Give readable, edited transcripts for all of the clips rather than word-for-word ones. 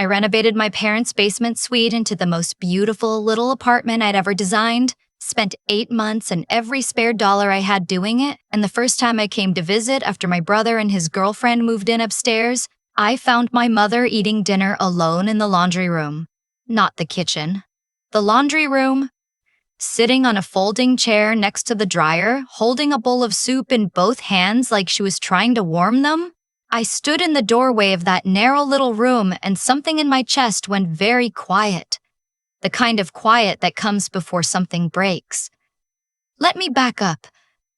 I renovated my parents' basement suite into the most beautiful little apartment I'd ever designed, spent 8 months and every spare dollar I had doing it, and the first time I came to visit after my brother and his girlfriend moved in upstairs, I found my mother eating dinner alone in the laundry room. Not the kitchen. The laundry room. Sitting on a folding chair next to the dryer, holding a bowl of soup in both hands like she was trying to warm them. I stood in the doorway of that narrow little room and something in my chest went very quiet. The kind of quiet that comes before something breaks. Let me back up,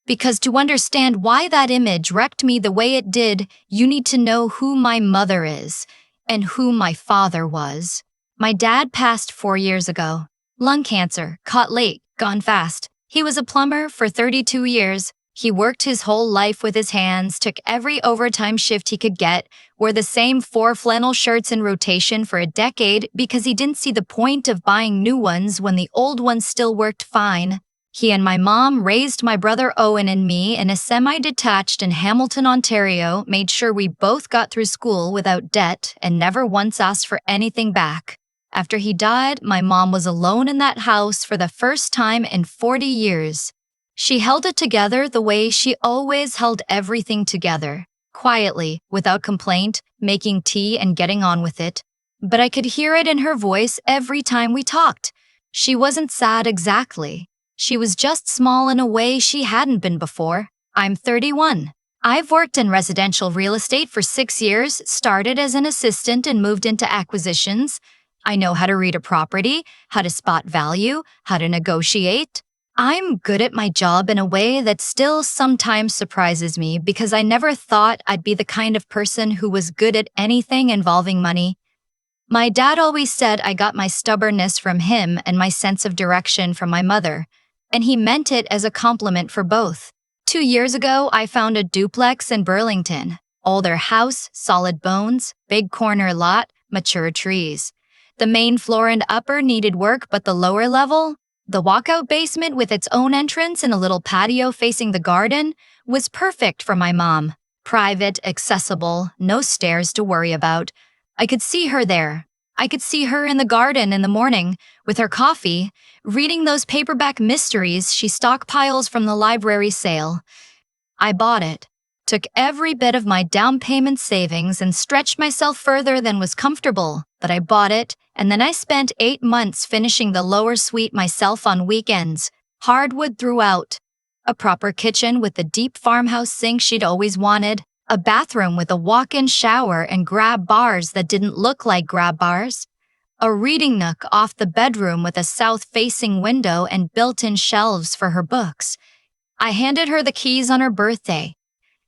because to understand why that image wrecked me the way it did, you need to know who my mother is and who my father was. My dad passed 4 years ago. Lung cancer, caught late, gone fast. He was a plumber for 32 years. He worked his whole life with his hands, took every overtime shift he could get, wore the same 4 flannel shirts in rotation for a decade because he didn't see the point of buying new ones when the old ones still worked fine. He and my mom raised my brother Owen and me in a semi-detached in Hamilton, Ontario, made sure we both got through school without debt and never once asked for anything back. After he died, my mom was alone in that house for the first time in 40 years. She held it together the way she always held everything together, quietly, without complaint, making tea and getting on with it. But I could hear it in her voice every time we talked. She wasn't sad exactly. She was just small in a way she hadn't been before. I'm 31. I've worked in residential real estate for 6 years, started as an assistant and moved into acquisitions. I know how to read a property, how to spot value, how to negotiate. I'm good at my job in a way that still sometimes surprises me because I never thought I'd be the kind of person who was good at anything involving money. My dad always said I got my stubbornness from him and my sense of direction from my mother, and he meant it as a compliment for both. 2 years ago, I found a duplex in Burlington. Older house, solid bones, big corner lot, mature trees. The main floor and upper needed work, but the lower level, the walkout basement with its own entrance and a little patio facing the garden, was perfect for my mom. Private, accessible, no stairs to worry about. I could see her there. I could see her in the garden in the morning, with her coffee, reading those paperback mysteries she stockpiles from the library sale. I bought it, took every bit of my down payment savings and stretched myself further than was comfortable, but I bought it, and then I spent 8 months finishing the lower suite myself on weekends, hardwood throughout. A proper kitchen with the deep farmhouse sink she'd always wanted, a bathroom with a walk-in shower and grab bars that didn't look like grab bars, a reading nook off the bedroom with a south-facing window and built-in shelves for her books. I handed her the keys on her birthday.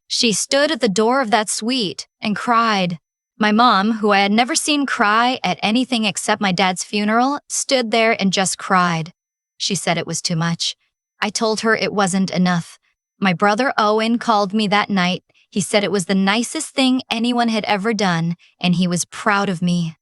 She stood at the door of that suite and cried. My mom, who I had never seen cry at anything except my dad's funeral, stood there and just cried. She said it was too much. I told her it wasn't enough. My brother Owen called me that night. He said it was the nicest thing anyone had ever done, and he was proud of me.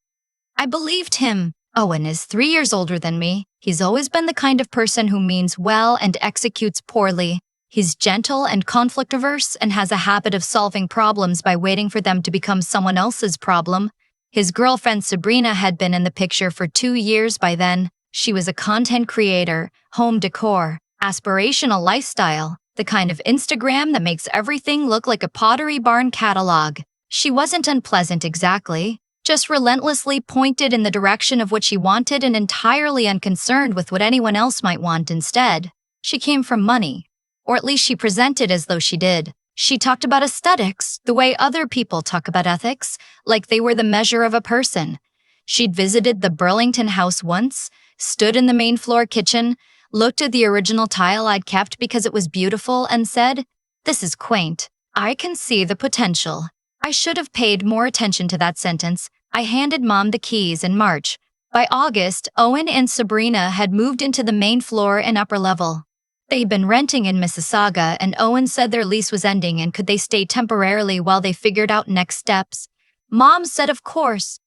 I believed him. Owen is 3 years older than me. He's always been the kind of person who means well and executes poorly. He's gentle and conflict-averse and has a habit of solving problems by waiting for them to become someone else's problem. His girlfriend Sabrina had been in the picture for 2 years by then. She was a content creator, home decor, aspirational lifestyle, the kind of Instagram that makes everything look like a Pottery Barn catalog. She wasn't unpleasant exactly, just relentlessly pointed in the direction of what she wanted and entirely unconcerned with what anyone else might want instead. She came from money. Or at least she presented as though she did. She talked about aesthetics, the way other people talk about ethics, like they were the measure of a person. She'd visited the Burlington house once, stood in the main floor kitchen, looked at the original tile I'd kept because it was beautiful, and said, "This is quaint. I can see the potential." I should have paid more attention to that sentence. I handed Mom the keys in March. By August, Owen and Sabrina had moved into the main floor and upper level. They'd been renting in Mississauga, and Owen said their lease was ending and could they stay temporarily while they figured out next steps. Mom said of course.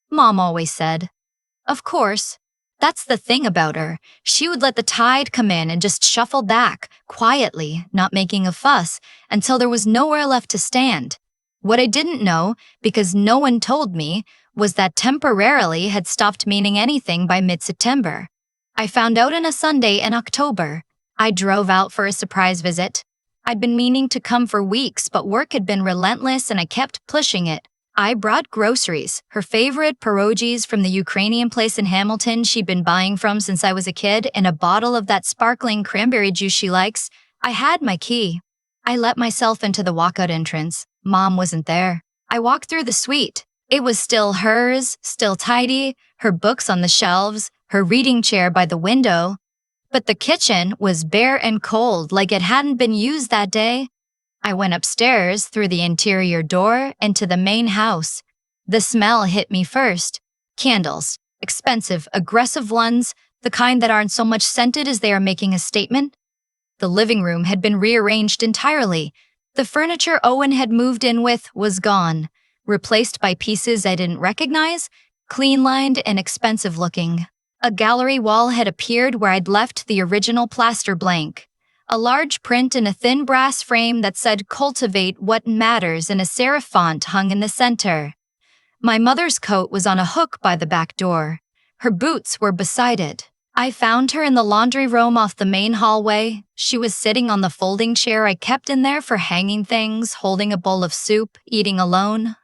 Mom always said, of course. That's the thing about her. She would let the tide come in and just shuffle back, quietly, not making a fuss, until there was nowhere left to stand. What I didn't know, because no one told me, was that temporarily had stopped meaning anything by mid-September. I found out on a Sunday in October. I drove out for a surprise visit. I'd been meaning to come for weeks, but work had been relentless and I kept pushing it. I brought groceries, her favorite pierogies from the Ukrainian place in Hamilton she'd been buying from since I was a kid, and a bottle of that sparkling cranberry juice she likes. I had my key. I let myself into the walkout entrance. Mom wasn't there. I walked through the suite. It was still hers, still tidy, her books on the shelves, her reading chair by the window. But the kitchen was bare and cold, like it hadn't been used that day. I went upstairs through the interior door and to the main house. The smell hit me first. Candles. Expensive, aggressive ones, the kind that aren't so much scented as they are making a statement. The living room had been rearranged entirely. The furniture Owen had moved in with was gone, replaced by pieces I didn't recognize, clean-lined and expensive-looking. A gallery wall had appeared where I'd left the original plaster blank. A large print in a thin brass frame that said "Cultivate What Matters" in a serif font hung in the center. My mother's coat was on a hook by the back door. Her boots were beside it. I found her in the laundry room off the main hallway. She was sitting on the folding chair I kept in there for hanging things, holding a bowl of soup, eating alone.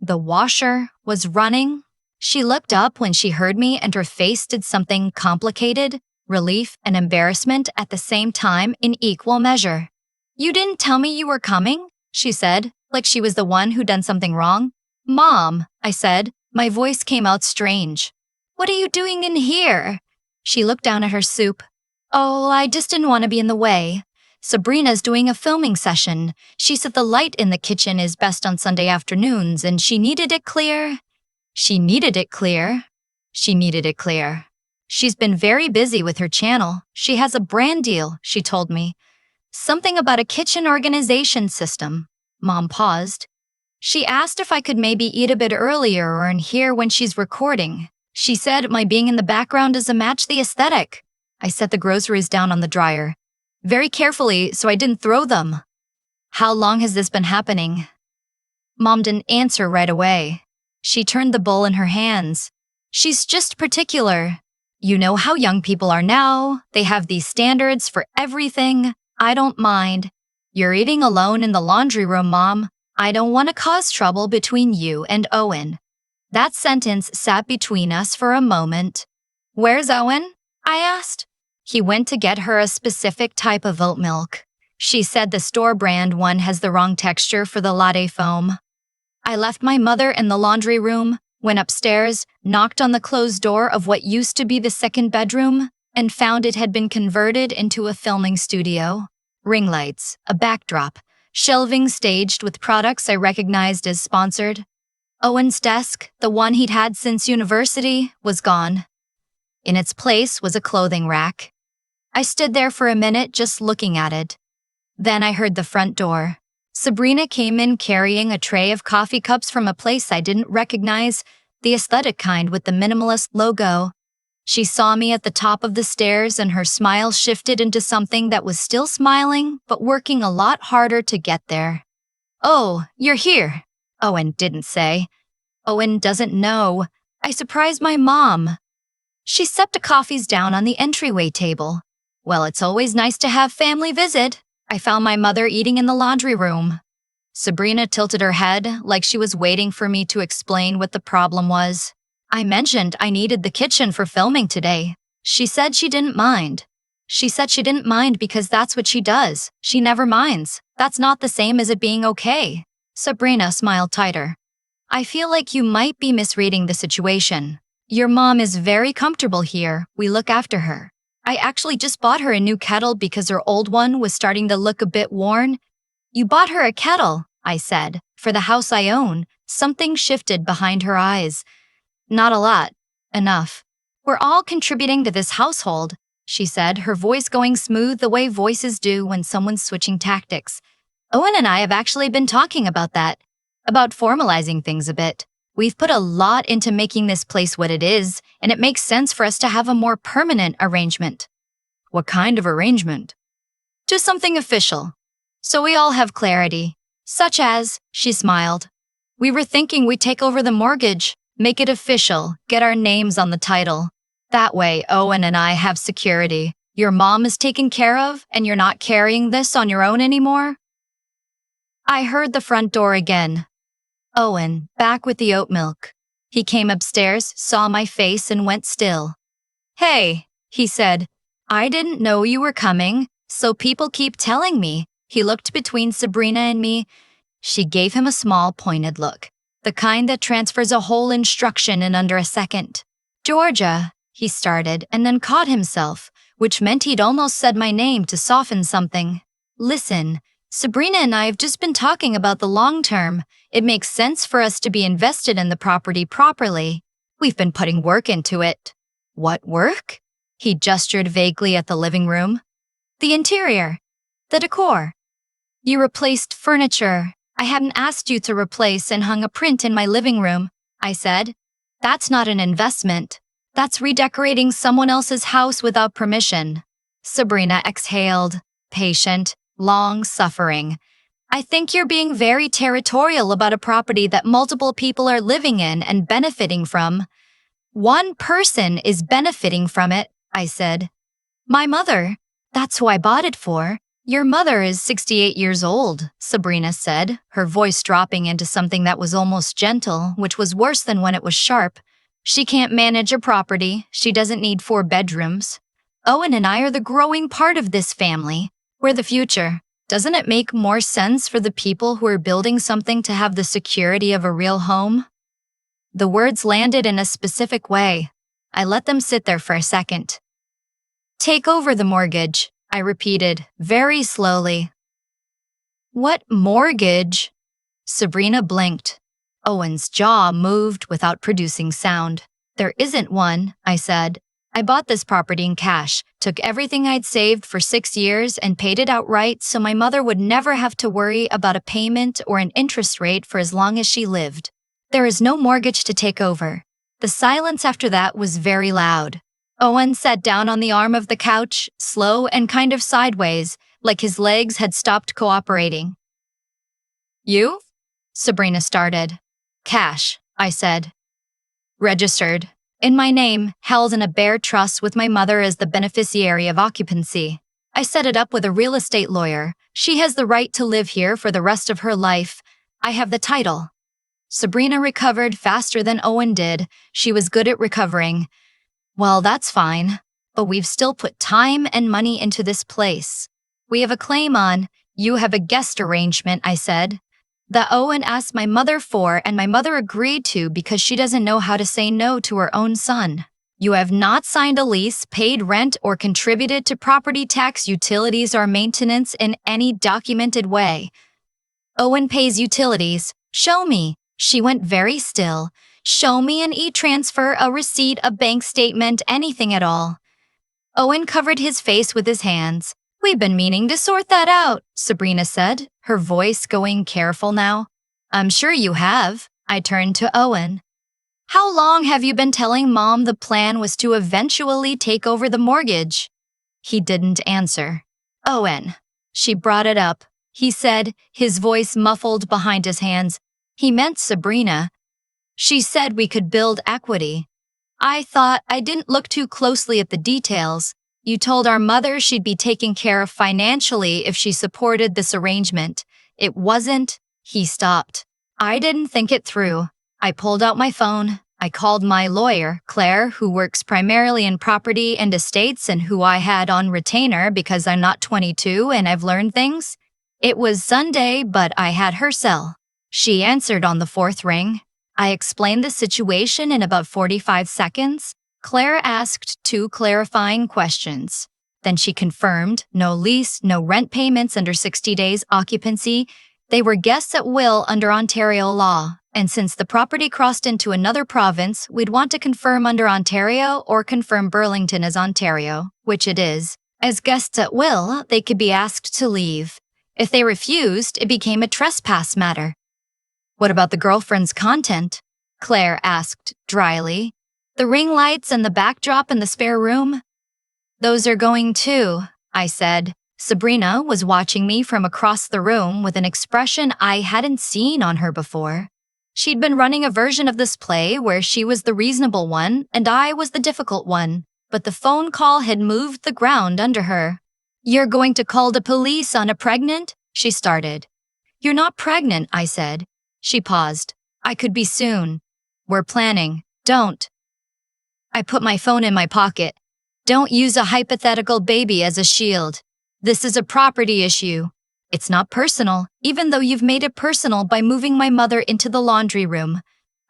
The washer was running. She looked up when she heard me and her face did something complicated. Relief and embarrassment at the same time in equal measure. "You didn't tell me you were coming?" she said, like she was the one who'd done something wrong. "Mom," I said. My voice came out strange. "What are you doing in here?" She looked down at her soup. "Oh, I just didn't want to be in the way. Sabrina's doing a filming session. She said the light in the kitchen is best on Sunday afternoons and she needed it clear." She needed it clear. She needed it clear. "She's been very busy with her channel. She has a brand deal," she told me. "Something about a kitchen organization system." Mom paused. "She asked if I could maybe eat a bit earlier or in here when she's recording. She said my being in the background doesn't match the aesthetic." I set the groceries down on the dryer, very carefully so I didn't throw them. "How long has this been happening?" Mom didn't answer right away. She turned the bowl in her hands. "She's just particular. You know how young people are now. They have these standards for everything. I don't mind. You're eating alone in the laundry room, Mom. I don't want to cause trouble between you and Owen." That sentence sat between us for a moment. "Where's Owen?" I asked. "He went to get her a specific type of oat milk. She said the store brand one has the wrong texture for the latte foam." I left my mother in the laundry room, went upstairs, knocked on the closed door of what used to be the second bedroom, and found it had been converted into a filming studio. Ring lights, a backdrop, shelving staged with products I recognized as sponsored. Owen's desk, the one he'd had since university, was gone. In its place was a clothing rack. I stood there for a minute just looking at it. Then I heard the front door. Sabrina came in carrying a tray of coffee cups from a place I didn't recognize, the aesthetic kind with the minimalist logo. She saw me at the top of the stairs and her smile shifted into something that was still smiling, but working a lot harder to get there. "Oh, you're here," Owen didn't say. Owen doesn't know. I surprised my mom. She set the coffees down on the entryway table. "Well, it's always nice to have family visit." I found my mother eating in the laundry room. Sabrina tilted her head like she was waiting for me to explain what the problem was. I mentioned I needed the kitchen for filming today. She said she didn't mind. She said she didn't mind because that's what she does. She never minds. That's not the same as it being okay. Sabrina smiled tighter. "I feel like you might be misreading the situation. Your mom is very comfortable here. We look after her. I actually just bought her a new kettle because her old one was starting to look a bit worn." "You bought her a kettle," I said, "for the house I own." Something shifted behind her eyes. "Not a lot. Enough. We're all contributing to this household," she said, her voice going smooth the way voices do when someone's switching tactics. "Owen and I have actually been talking about that, about formalizing things a bit. We've put a lot into making this place what it is, and it makes sense for us to have a more permanent arrangement." "What kind of arrangement?" "To something official. So we all have clarity. Such as," she smiled, "we were thinking we'd take over the mortgage. Make it official. Get our names on the title. That way, Owen and I have security. Your mom is taken care of, and you're not carrying this on your own anymore." I heard the front door again. Owen, back with the oat milk. He came upstairs, saw my face, and went still. "Hey," he said. "I didn't know you were coming, so people keep telling me." He looked between Sabrina and me. She gave him a small, pointed look, the kind that transfers a whole instruction in under a second. "Georgia," he started, and then caught himself, which meant he'd almost said my name to soften something. "Listen, Sabrina and I have just been talking about the long term. It makes sense for us to be invested in the property properly. We've been putting work into it." "What work?" He gestured vaguely at the living room. "The interior. The decor. You replaced furniture I hadn't asked you to replace and hung a print in my living room," I said. "That's not an investment. That's redecorating someone else's house without permission." Sabrina exhaled, patient, long-suffering. "I think you're being very territorial about a property that multiple people are living in and benefiting from." "One person is benefiting from it," I said. "My mother. That's who I bought it for." "Your mother is 68 years old," Sabrina said, her voice dropping into something that was almost gentle, which was worse than when it was sharp. "She can't manage a property. She doesn't need 4 bedrooms. Owen and I are the growing part of this family. We're the future. Doesn't it make more sense for the people who are building something to have the security of a real home?" The words landed in a specific way. I let them sit there for a second. "Take over the mortgage," I repeated, very slowly. "What mortgage?" Sabrina blinked. Owen's jaw moved without producing sound. "There isn't one," I said. "I bought this property in cash, took everything I'd saved for 6 years and paid it outright so my mother would never have to worry about a payment or an interest rate for as long as she lived. There is no mortgage to take over." The silence after that was very loud. Owen sat down on the arm of the couch, slow and kind of sideways, like his legs had stopped cooperating. "You?" Sabrina started. "Cash," I said. "Registered. In my name, held in a bare trust with my mother as the beneficiary of occupancy. I set it up with a real estate lawyer. She has the right to live here for the rest of her life. I have the title." Sabrina recovered faster than Owen did. She was good at recovering. "Well, that's fine, but we've still put time and money into this place. We have a claim on." "You have a guest arrangement," I said. "That Owen asked my mother for and my mother agreed to because she doesn't know how to say no to her own son. You have not signed a lease, paid rent, or contributed to property tax, utilities, or maintenance in any documented way." "Owen pays utilities. Show me." She went very still. "Show me an e-transfer, a receipt, a bank statement, anything at all." Owen covered his face with his hands. "We've been meaning to sort that out," Sabrina said, her voice going careful now. "I'm sure you have." I turned to Owen. "How long have you been telling Mom the plan was to eventually take over the mortgage?" He didn't answer. "Owen." She brought it up. He said, his voice muffled behind his hands. He meant Sabrina. "She said we could build equity." I thought I didn't look too closely at the details. "You told our mother she'd be taken care of financially if she supported this arrangement. It wasn't." He stopped. I didn't think it through. I pulled out my phone. I called my lawyer, Claire, who works primarily in property and estates and who I had on retainer because I'm not 22 and I've learned things. It was Sunday, but I had her cell. She answered on the 4th ring. I explained the situation in about 45 seconds. Claire asked 2 clarifying questions. Then she confirmed no lease, no rent payments under 60 days occupancy. They were guests at will under Ontario law, and since the property crossed into another province, we'd want to confirm under Ontario or confirm Burlington as Ontario, which it is. As guests at will, they could be asked to leave. If they refused, it became a trespass matter. "What about the girlfriend's content?" Claire asked dryly. "The ring lights and the backdrop in the spare room?" "Those are going too," I said. Sabrina was watching me from across the room with an expression I hadn't seen on her before. She'd been running a version of this play where she was the reasonable one and I was the difficult one, but the phone call had moved the ground under her. "You're going to call the police on a pregnant?" she started. "You're not pregnant," I said. She paused. "I could be soon. We're planning. Don't." I put my phone in my pocket. "Don't use a hypothetical baby as a shield. This is a property issue. It's not personal, even though you've made it personal by moving my mother into the laundry room."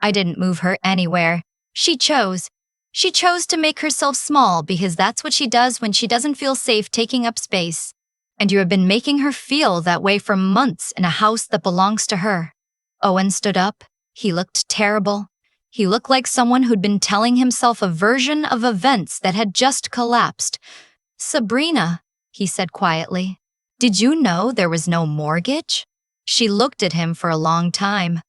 I didn't move her anywhere. She chose. She chose to make herself small because that's what she does when she doesn't feel safe taking up space. And you have been making her feel that way for months in a house that belongs to her. Owen stood up. He looked terrible. He looked like someone who'd been telling himself a version of events that had just collapsed. "Sabrina," he said quietly, "did you know there was no mortgage?" She looked at him for a long time.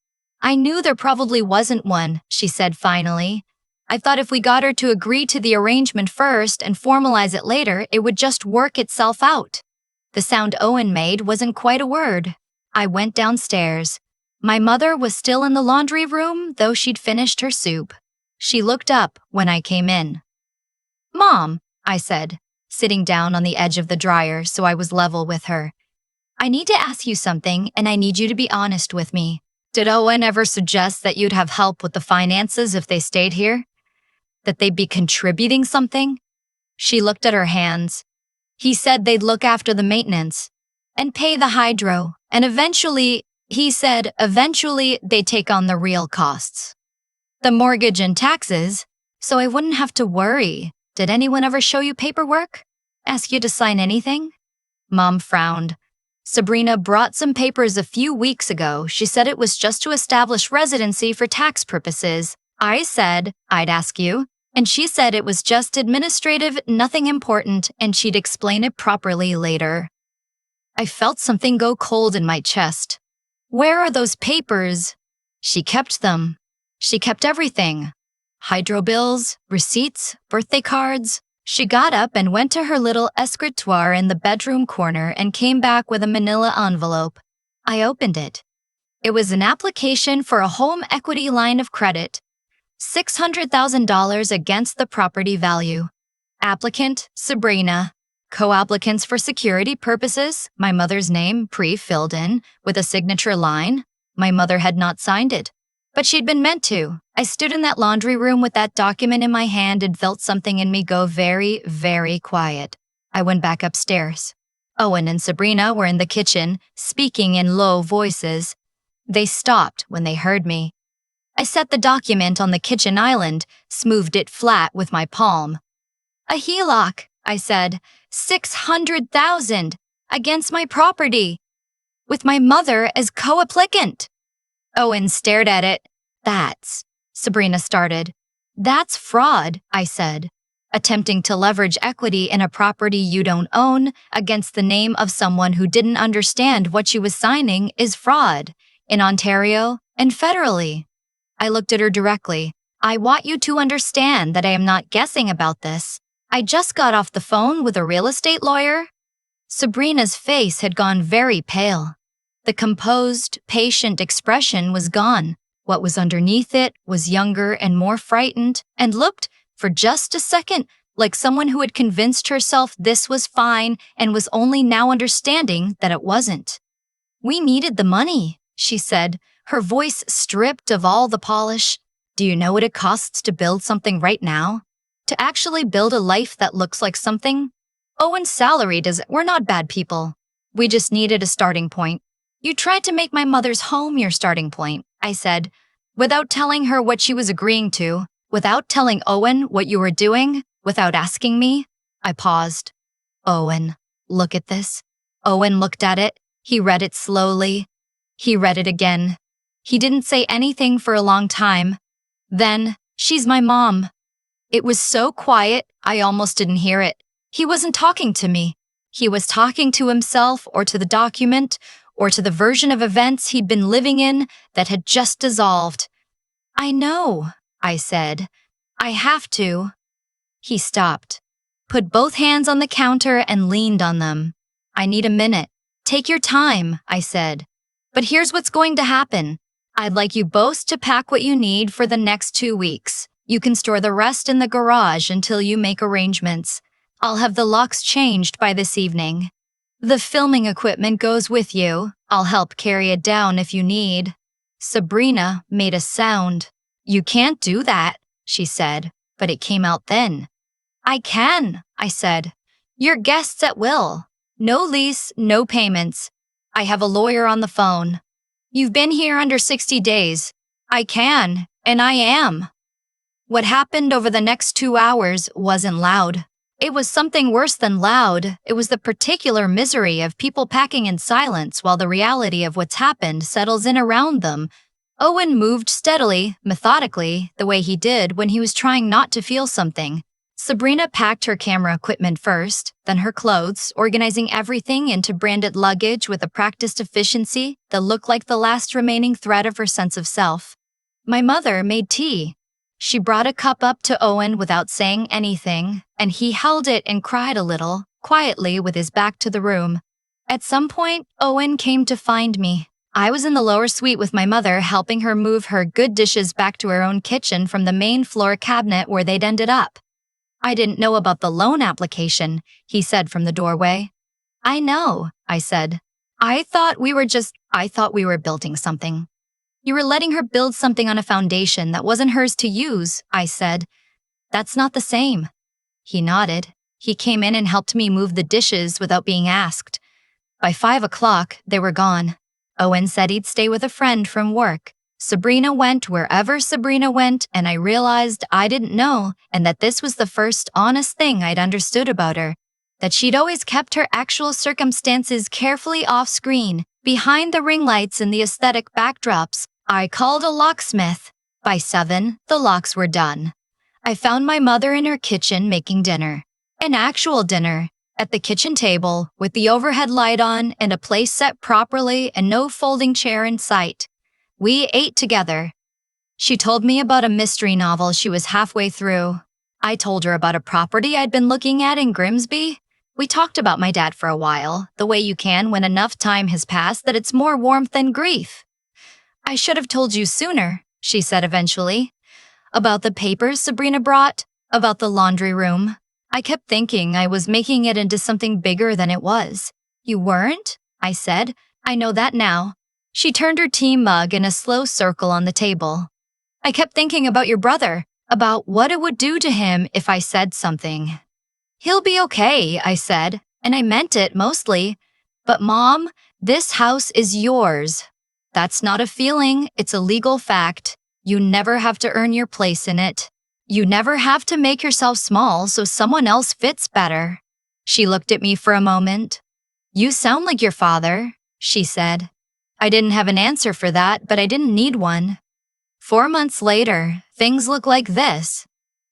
"I knew there probably wasn't one," she said finally. "I thought if we got her to agree to the arrangement first and formalize it later, it would just work itself out." The sound Owen made wasn't quite a word. I went downstairs. My mother was still in the laundry room, though she'd finished her soup. She looked up when I came in. "Mom," I said, sitting down on the edge of the dryer so I was level with her. "I need to ask you something, and I need you to be honest with me. Did Owen ever suggest that you'd have help with the finances if they stayed here? That they'd be contributing something?" She looked at her hands. "He said they'd look after the maintenance and pay the hydro, and eventually they'd take on the real costs. The mortgage and taxes, so I wouldn't have to worry. Did anyone ever show you paperwork? Ask you to sign anything?" Mom frowned. "Sabrina brought some papers a few weeks ago. She said it was just to establish residency for tax purposes. I said I'd ask you, and she said it was just administrative, nothing important, and she'd explain it properly later." I felt something go cold in my chest. "Where are those papers?" "She kept them. She kept everything. Hydro bills, receipts, birthday cards." She got up and went to her little escritoire in the bedroom corner and came back with a manila envelope. I opened it. It was an application for a home equity line of credit. $600,000 against the property value. Applicant, Sabrina. Co-applicants for security purposes, my mother's name pre-filled in with a signature line. My mother had not signed it, but she'd been meant to. I stood in that laundry room with that document in my hand and felt something in me go very, very quiet. I went back upstairs. Owen and Sabrina were in the kitchen, speaking in low voices. They stopped when they heard me. I set the document on the kitchen island, smoothed it flat with my palm. "A HELOC," I said. $600,000 against my property, with my mother as co-applicant. Owen stared at it. Sabrina started. "That's fraud," I said. "Attempting to leverage equity in a property you don't own against the name of someone who didn't understand what she was signing is fraud, in Ontario and federally." I looked at her directly. "I want you to understand that I am not guessing about this. I just got off the phone with a real estate lawyer." Sabrina's face had gone very pale. The composed, patient expression was gone. What was underneath it was younger and more frightened and looked, for just a second, like someone who had convinced herself this was fine and was only now understanding that it wasn't. "We needed the money," she said, her voice stripped of all the polish. "Do you know what it costs to build something right now? To actually build a life that looks like something? Owen's salary we're not bad people. We just needed a starting point. You tried to make my mother's home your starting point," I said, without telling her what she was agreeing to, without telling Owen what you were doing, without asking me. I paused. "Owen, look at this." Owen looked at it. He read it slowly. He read it again. He didn't say anything for a long time. Then, "She's my mom." It was so quiet, I almost didn't hear it. He wasn't talking to me. He was talking to himself or to the document or to the version of events he'd been living in that had just dissolved. "I know," I said. "I have to." He stopped, put both hands on the counter and leaned on them. "I need a minute. Take your time," I said. "But here's what's going to happen. I'd like you both to pack what you need for the next 2 weeks. You can store the rest in the garage until you make arrangements. I'll have the locks changed by this evening. The filming equipment goes with you. I'll help carry it down if you need." Sabrina made a sound. "You can't do that," she said, but it came out then. "I can," I said. "You're guests at will. No lease, no payments. I have a lawyer on the phone. You've been here under 60 days. I can, and I am." What happened over the next 2 hours wasn't loud. It was something worse than loud. It was the particular misery of people packing in silence while the reality of what's happened settles in around them. Owen moved steadily, methodically, the way he did when he was trying not to feel something. Sabrina packed her camera equipment first, then her clothes, organizing everything into branded luggage with a practiced efficiency that looked like the last remaining thread of her sense of self. My mother made tea. She brought a cup up to Owen without saying anything, and he held it and cried a little, quietly with his back to the room. At some point, Owen came to find me. I was in the lower suite with my mother, helping her move her good dishes back to her own kitchen from the main floor cabinet where they'd ended up. "I didn't know about the loan application," he said from the doorway. "I know," I said. I thought we were building something." "You were letting her build something on a foundation that wasn't hers to use," I said. "That's not the same." He nodded. He came in and helped me move the dishes without being asked. By 5 o'clock, they were gone. Owen said he'd stay with a friend from work. Sabrina went wherever Sabrina went, and I realized I didn't know, and that this was the first honest thing I'd understood about her. That she'd always kept her actual circumstances carefully off-screen, behind the ring lights and the aesthetic backdrops. I called a locksmith. By 7, the locks were done. I found my mother in her kitchen making dinner. An actual dinner, at the kitchen table, with the overhead light on and a place set properly and no folding chair in sight. We ate together. She told me about a mystery novel she was halfway through. I told her about a property I'd been looking at in Grimsby. We talked about my dad for a while, the way you can when enough time has passed that it's more warmth than grief. "I should have told you sooner," she said eventually. "About the papers Sabrina brought, about the laundry room. I kept thinking I was making it into something bigger than it was." "You weren't?" I said. "I know that now." She turned her tea mug in a slow circle on the table. "I kept thinking about your brother, about what it would do to him if I said something." "He'll be okay," I said, and I meant it mostly. "But Mom, this house is yours. That's not a feeling, it's a legal fact. You never have to earn your place in it. You never have to make yourself small so someone else fits better." She looked at me for a moment. "You sound like your father," she said. I didn't have an answer for that, but I didn't need one. 4 months later, things look like this.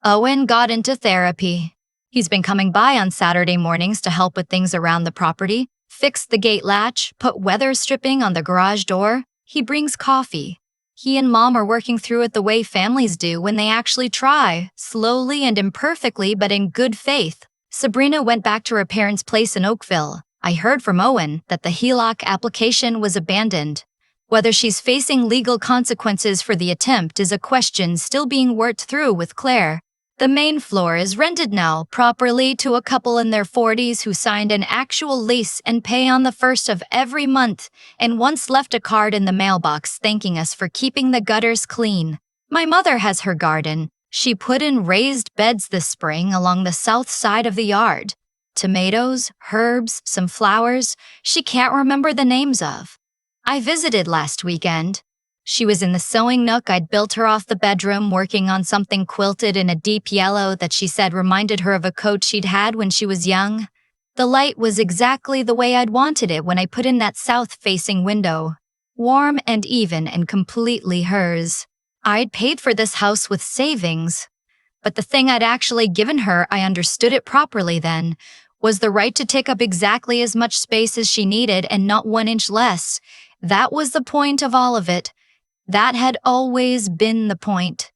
Owen got into therapy. He's been coming by on Saturday mornings to help with things around the property, fix the gate latch, put weather stripping on the garage door. He brings coffee. He and Mom are working through it the way families do when they actually try, slowly and imperfectly but in good faith. Sabrina went back to her parents' place in Oakville. I heard from Owen that the HELOC application was abandoned. Whether she's facing legal consequences for the attempt is a question still being worked through with Claire. The main floor is rented now properly to a couple in their 40s who signed an actual lease and pay on the 1st of every month, and once left a card in the mailbox thanking us for keeping the gutters clean. My mother has her garden. She put in raised beds this spring along the south side of the yard. Tomatoes, herbs, some flowers she can't remember the names of. I visited last weekend. She was in the sewing nook I'd built her off the bedroom, working on something quilted in a deep yellow that she said reminded her of a coat she'd had when she was young. The light was exactly the way I'd wanted it when I put in that south-facing window. Warm and even and completely hers. I'd paid for this house with savings. But the thing I'd actually given her, I understood it properly then, was the right to take up exactly as much space as she needed and not 1 inch less. That was the point of all of it. That had always been the point.